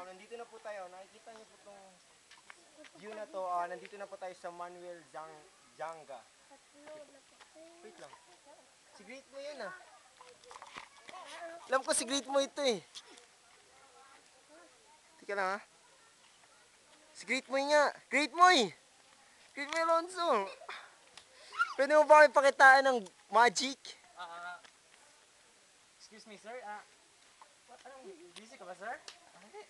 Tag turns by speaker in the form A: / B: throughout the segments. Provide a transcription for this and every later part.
A: nandito na po tayo. Nakikita niyo po itong view na to. Nandito na po tayo sa Manuel Janga. Wait lang. Si Great mo yan ah. Alam ko si Great mo ito eh. Tika lang ha. Si Great mo nga. Great mo eh. Great mo Alonzo. Pwede mo ba ipakitaan ng magic?
B: Excuse me, sir. Anong busy ka ba, sir? Hindi.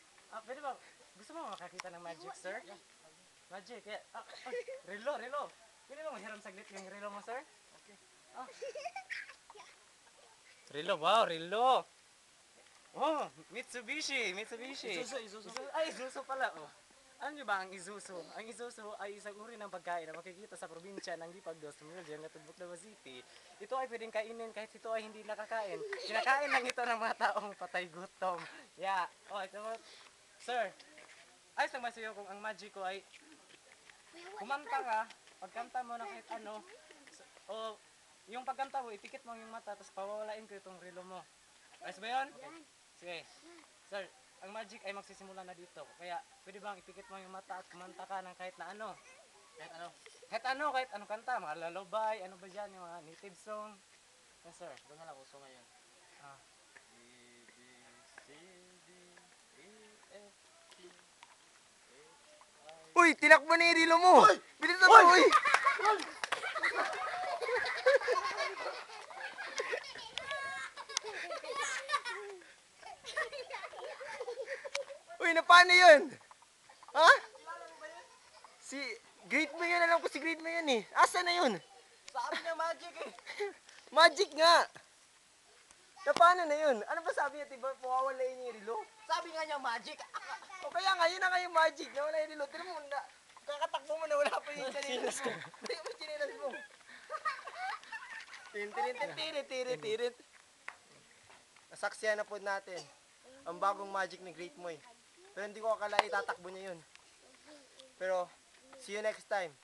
B: Pwede ba? Gusto mo makakita ng magic, sir? Magic, yeah. Relo. Pwede mo mahiram saglit yung relo mo, sir? Okay. Relo, wow, relo. Oh, Mitsubishi. Isuzu. Ay, Isuzu pala. Oh. Alam niyo ba ang Isuzu? Ang Isuzu ay isang uri ng pagkain na makikita sa probinsya ng Dipagdos, Mulian, at Bukidnon City. Ito ay pwedeng kainin kahit ito ay hindi nakakain. Kinakain lang ito ng mga taong patay gutom. Yeah. Oh, ito mo. Sir, ayos lang ba sa'yo kung ang magic ko ay kumanta ka, pagkanta mo na kahit ano, o yung pagkanta mo, ipikit mo yung mata, tapos pawawalain ko itong relo mo. Ayos ba yun? Okay. Sige. Sir, ang magic ay magsisimula na dito. Kaya pwede bang ipikit mo yung mata at kumanta ka ng kahit na ano? Kahit anong kanta, mga lalobay, ano ba dyan, yung mga native song. Yes sir.
C: Doon na lang uso ngayon.
B: Ah.
C: A, B, C, D, E, F, G, H, I.
A: Uy, tinakbo na yung relo mo. Bilis na ba, uy. Uy, na paano yun? Ha? Si Great mo yun, alam ko si Great mo yun eh. Asa na yun?
B: Sabi niya magic eh.
A: Magic nga. Na paano na yun? Ano ba sabi niya, diba? Mawawala yun yung relo?
B: Sabi nga niya magic.
A: O kaya nga, yun na nga yung magic. Nawala yung relo. Tira mo, kakatakbo mo na wala pa yung chanilas mo. Hindi mo yung chanilas mo. Tirit. Nasaksiyan na po natin ang bagong magic ni Great Moy. Pero hindi ko akala itatakbo niya yun. Pero, see you next time.